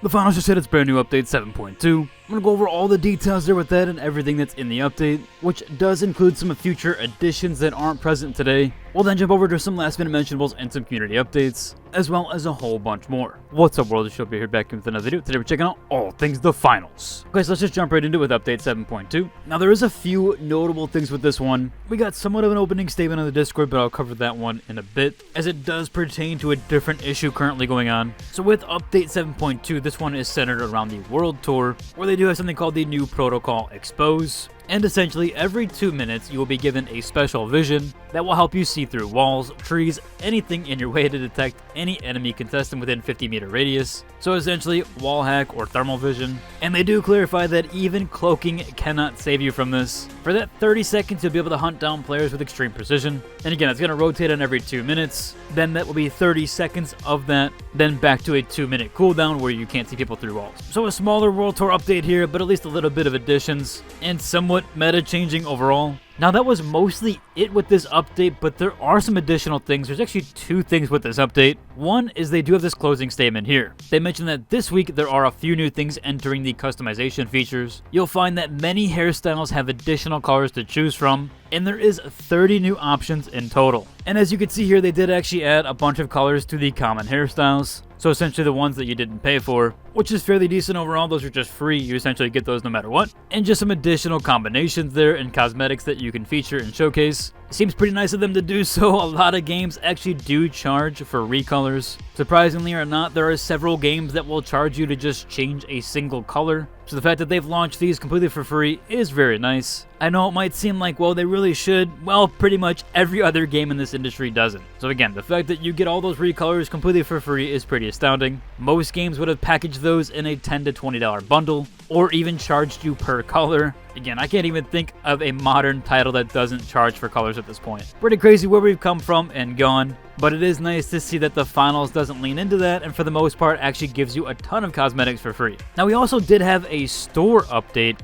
The finals just hit its brand new update 7.2. I'm gonna go over all the details there with that and everything that's in the update, which does include some future additions that aren't present today. We'll then jump over to some last minute mentionables and some community updates, as well as a whole bunch more. What's up world, it's Shobi here back with another video. Today we're checking out all things the finals. Okay, so let's just jump right into it with update 7.2. Now there is a few notable things with this one. We got somewhat of an opening statement on the Discord, but I'll cover that one in a bit, as it does pertain to a different issue currently going on. So with update 7.2, this one is centered around the World Tour, where they do have something called the New Protocol Expose. And essentially, every 2 minutes, you will be given a special vision that will help you see through walls, trees, anything in your way to detect any enemy contestant within 50-meter radius. So essentially, wall hack or thermal vision. And they do clarify that even cloaking cannot save you from this. For that 30 seconds, you'll be able to hunt down players with extreme precision. And again, it's going to rotate on every 2 minutes. Then that will be 30 seconds of that. Then back to a 2-minute cooldown where you can't see people through walls. So a smaller World Tour update here, but at least a little bit of additions. And somewhat meta changing overall. Now that was mostly it with this update, but there are some additional things. There's actually 2 things with this update. One is they do have this closing statement here. They mention that this week there are a few new things entering the customization features. You'll find that many hairstyles have additional colors to choose from, and there is 30 new options in total. And as you can see here, they did actually add a bunch of colors to the common hairstyles. So essentially the ones that you didn't pay for, which is fairly decent overall. Those are just free. You essentially get those no matter what. And just some additional combinations there and cosmetics that you can feature and showcase. Seems pretty nice of them to do so. A lot of games actually do charge for recolors. Surprisingly or not, there are several games that will charge you to just change a single color. So the fact that they've launched these completely for free is very nice. I know it might seem like, well, they really should. Well, pretty much every other game in this industry doesn't. So again, the fact that you get all those recolors completely for free is pretty astounding. Most games would have packaged those in a $10 to $20 bundle, or even charged you per color. Again, I can't even think of a modern title that doesn't charge for colors at this point. Pretty crazy where we've come from and gone, but it is nice to see that the finals doesn't lean into that, and for the most part actually gives you a ton of cosmetics for free. Now we also did have a store update,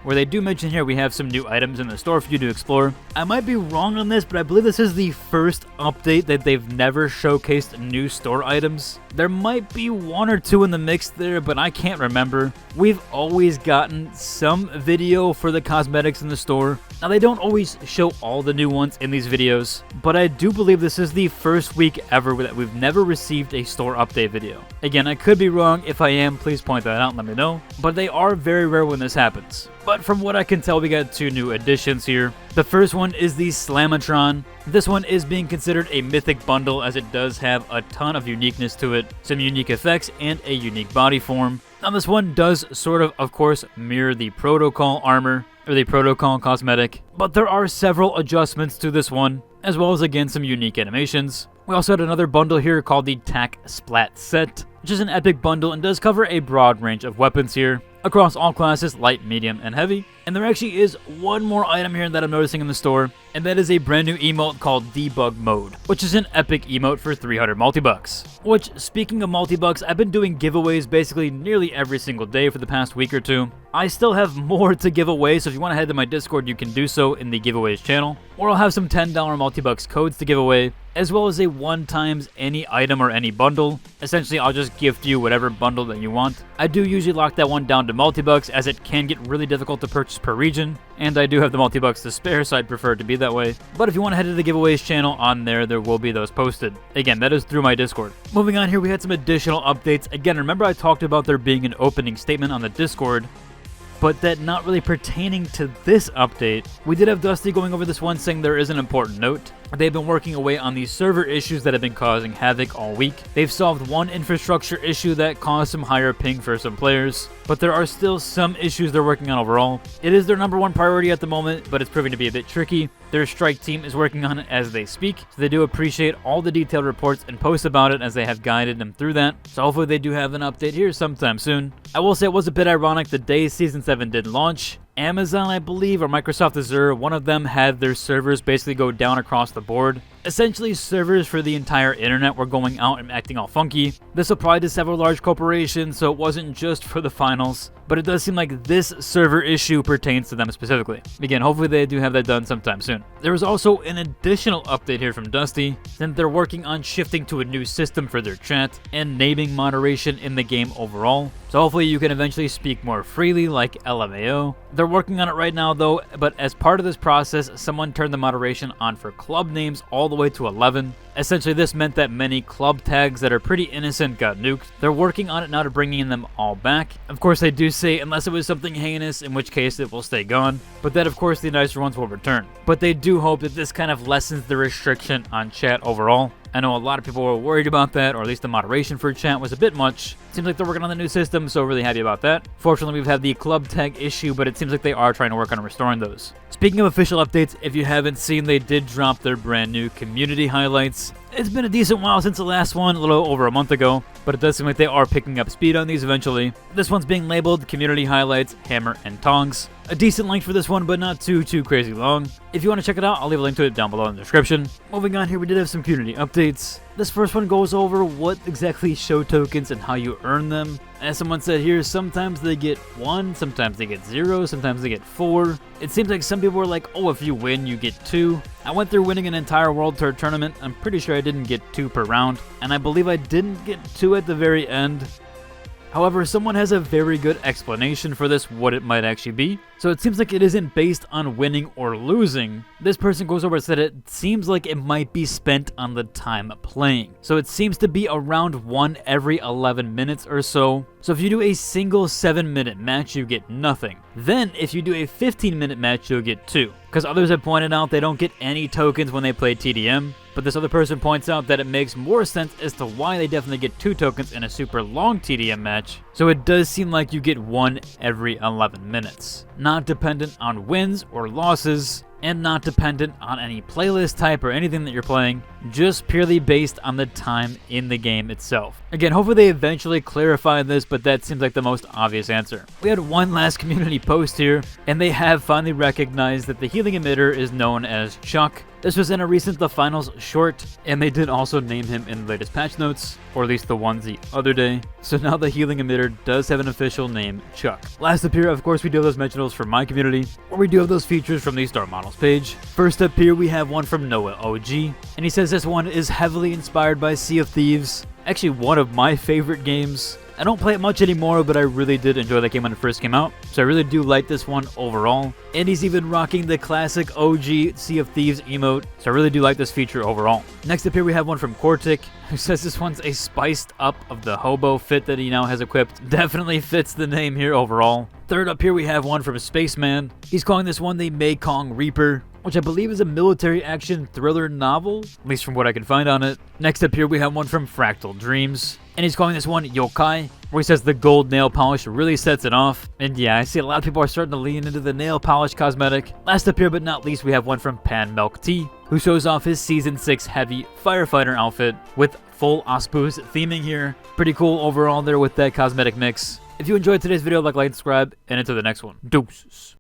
where they do mention here we have some new items in the store for you to explore. I might be wrong on this, but I believe this is the first update that they've never showcased new store items. There might be 1 or 2 in the mix there, but I can't remember. We've always gotten some video for the cosmetics in the store. Now they don't always show all the new ones in these videos, but I do believe this is the first week ever that we've never received a store update video. Again, I could be wrong. If I am, please point that out and let me know. But they are very rare when this happens. But from what I can tell, we got 2 new additions here. The first one is the Slamatron. This one is being considered a mythic bundle, as it does have a ton of uniqueness to it, some unique effects, and a unique body form. Now this one does sort of course, mirror the Protocol armor, or the Protocol cosmetic, but there are several adjustments to this one, as well as again some unique animations. We also had another bundle here called the Tac Splat Set, which is an epic bundle and does cover a broad range of weapons here, across all classes, light, medium, and heavy. And there actually is one more item here that I'm noticing in the store, and that is a brand new emote called Debug Mode, which is an epic emote for 300 multi-bucks. Which, speaking of multi-bucks, I've been doing giveaways basically nearly every single day for the past week or 2. I still have more to give away, so if you want to head to my Discord, you can do so in the giveaways channel. Or I'll have some $10 multi-bucks codes to give away, as well as a 1 times any item or any bundle. Essentially, I'll just gift you whatever bundle that you want. I do usually lock that one down to multi-bucks, as it can get really difficult to purchase per region, and I do have the multi-bucks to spare, so I'd prefer it to be that way. But if you want to head to the giveaways channel, on there will be those posted. Again, that is through my Discord. Moving on here, we had some additional updates. Again, remember I talked about there being an opening statement on the Discord, but that not really pertaining to this update. We did have Dusty going over this one, saying there is an important note. They've been working away on these server issues that have been causing havoc all week. They've solved one infrastructure issue that caused some higher ping for some players, but there are still some issues they're working on overall. It is their #1 priority at the moment, but it's proving to be a bit tricky. Their strike team is working on it as they speak, so they do appreciate all the detailed reports and posts about it, as they have guided them through that. So hopefully they do have an update here sometime soon. I will say it was a bit ironic the day Season 7 did launch. Amazon, I believe, or Microsoft Azure, one of them had their servers basically go down across the board. Essentially, servers for the entire internet were going out and acting all funky. This applied to several large corporations, so it wasn't just for the finals, but it does seem like this server issue pertains to them specifically. Again, hopefully they do have that done sometime soon. There was also an additional update here from Dusty, since they're working on shifting to a new system for their chat and naming moderation in the game overall. So hopefully you can eventually speak more freely like LMAO. They're working on it right now though, but as part of this process, someone turned the moderation on for club names all the way to 11. Essentially, this meant that many club tags that are pretty innocent got nuked. They're working on it now to bringing them all back. Of course, they do say unless it was something heinous, in which case it will stay gone. But then, of course, the nicer ones will return. But they do hope that this kind of lessens the restriction on chat overall. I know a lot of people were worried about that, or at least the moderation for chat was a bit much. Seems like they're working on the new system, so really happy about that. Fortunately, we've had the club tag issue, but it seems like they are trying to work on restoring those. Speaking of official updates, if you haven't seen, they did drop their brand new community highlights. It's been a decent while since the last one, a little over a month ago, but it does seem like they are picking up speed on these eventually. This one's being labeled Community Highlights, Hammer and Tongs. A decent length for this one, but not too crazy long. If you want to check it out, I'll leave a link to it down below in the description. Moving on here, we did have some community updates. This first one goes over what exactly show tokens and how you earn them. As someone said here, sometimes they get 1, sometimes they get 0, sometimes they get 4. It seems like some people were like, oh, if you win, you get 2. I went through winning an entire World Tour tournament. I'm pretty sure I didn't get 2 per round, and I believe I didn't get 2 at the very end. However, someone has a very good explanation for this, what it might actually be. So it seems like it isn't based on winning or losing. This person goes over and said it seems like it might be spent on the time playing. So it seems to be around 1 every 11 minutes or so. So if you do a single 7-minute match, you get nothing. Then if you do a 15-minute match, you'll get 2. Because others have pointed out they don't get any tokens when they play TDM. But this other person points out that it makes more sense as to why they definitely get 2 tokens in a super long TDM match. So it does seem like you get 1 every 11 minutes. Not dependent on wins or losses, and not dependent on any playlist type or anything that you're playing, just purely based on the time in the game itself. Again, hopefully they eventually clarify this, but that seems like the most obvious answer. We had one last community post here, and they have finally recognized that the healing emitter is known as Chuck. This was in a recent The Finals short, and they did also name him in the latest patch notes, or at least the ones the other day. So now the healing emitter does have an official name, Chuck. Last up here, of course, we do have those mentionals from my community, where we do have those features from the Star Models page. First up here, we have one from Noah OG, and he says this one is heavily inspired by Sea of Thieves. Actually, one of my favorite games. I don't play it much anymore, but I really did enjoy that game when it first came out, so I really do like this one overall. And he's even rocking the classic OG Sea of Thieves emote, so I really do like this feature overall. Next up here we have one from Cortic, who says this one's a spiced up of the hobo fit that he now has equipped. Definitely fits the name here overall. Third up here we have one from Spaceman. He's calling this one the Mekong Reaper, which I believe is a military action thriller novel, at least from what I can find on it. Next up here we have one from Fractal Dreams, and he's calling this one Yokai, where he says the gold nail polish really sets it off. And yeah, I see a lot of people are starting to lean into the nail polish cosmetic. Last up here but not least, we have one from Pan Milk Tea, who shows off his Season 6 heavy firefighter outfit with full Ospus theming here. Pretty cool overall there with that cosmetic mix. If you enjoyed today's video, like, subscribe, and into the next one. Deuces.